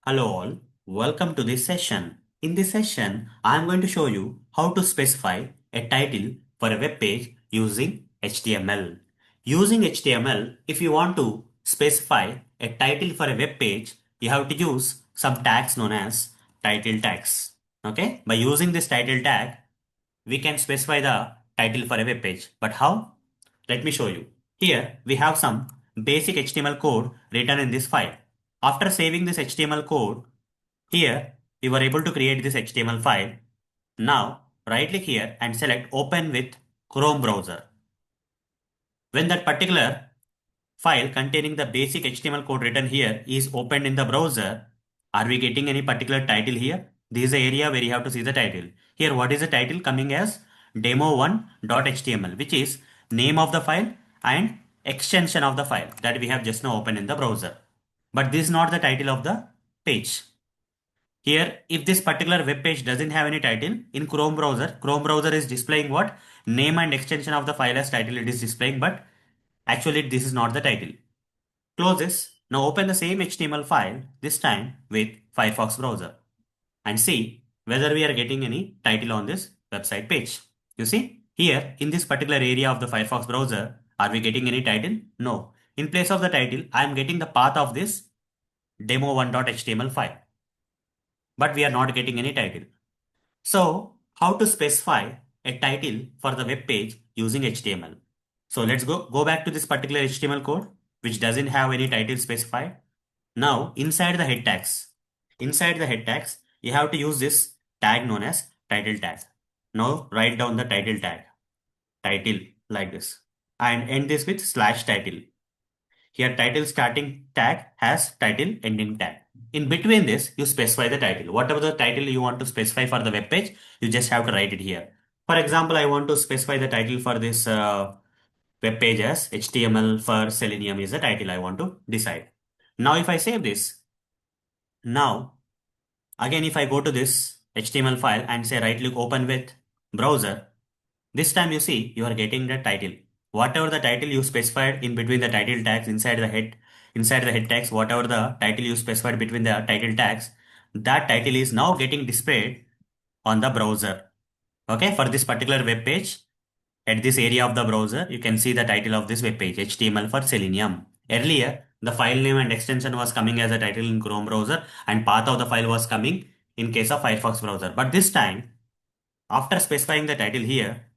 Hello all, welcome to this session. In this session, I am going to show you how to specify a title for a web page using HTML. Using HTML, if you want to specify a title for a web page, you have to use some tags known as title tags. Okay, by using this title tag, we can specify the title for a web page. But how? Let me show you. Here we have some basic HTML code written in this file. After saving this HTML code, here we were able to create this HTML file. Now right click here and select open with Chrome browser. When that particular file containing the basic HTML code written here is opened in the browser, are we getting any particular title here? This is the area where you have to see the title. Here what is the title coming as demo1.html, which is name of the file and extension of the file that we have just now opened in the browser. But this is not the title of the page. Here, if this particular web page doesn't have any title, in Chrome browser is displaying what? Name and extension of the file as title it is displaying, but actually this is not the title. Close this. Now open the same HTML file, this time with Firefox browser, and see whether we are getting any title on this website page. You see, here in this particular area of the Firefox browser, are we getting any title? No. In place of the title, I am getting the path of this demo1.html file, but we are not getting any title. So, how to specify a title for the web page using HTML? So let's go back to this particular HTML code, which doesn't have any title specified. Now, inside the head tags, you have to use this tag known as title tag. Now, write down the title tag, title like this, and end this with slash title. Here, title starting tag has title ending tag. In between this, you specify the title. Whatever the title you want to specify for the web page, you just have to write it here. For example, I want to specify the title for this web page as HTML for Selenium is the title I want to decide. Now, if I save this, now again, if I go to this HTML file and say right click open with browser, this time you see you are getting the title. Whatever the title you specified in between the title tags inside the head tags, whatever the title you specified between the title tags, that title is now getting displayed on the browser. Okay, for this particular web page, at this area of the browser, you can see the title of this web page, HTML for Selenium. Earlier, the file name and extension was coming as a title in Chrome browser and path of the file was coming in case of Firefox browser. But this time, after specifying the title here,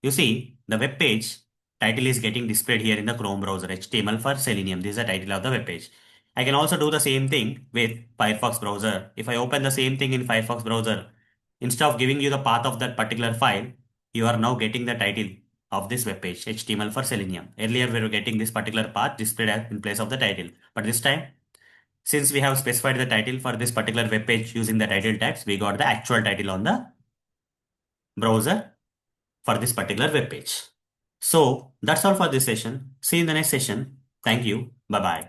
you see the web page title is getting displayed here in the Chrome browser, HTML for Selenium. This is the title of the web page. I can also do the same thing with Firefox browser. If I open the same thing in Firefox browser, instead of giving you the path of that particular file, you are now getting the title of this web page, HTML for Selenium. Earlier, we were getting this particular path displayed in place of the title. But this time, since we have specified the title for this particular web page using the title tags, we got the actual title on the browser for this particular web page. So that's all for this session. See you in the next session. Thank you. Bye bye.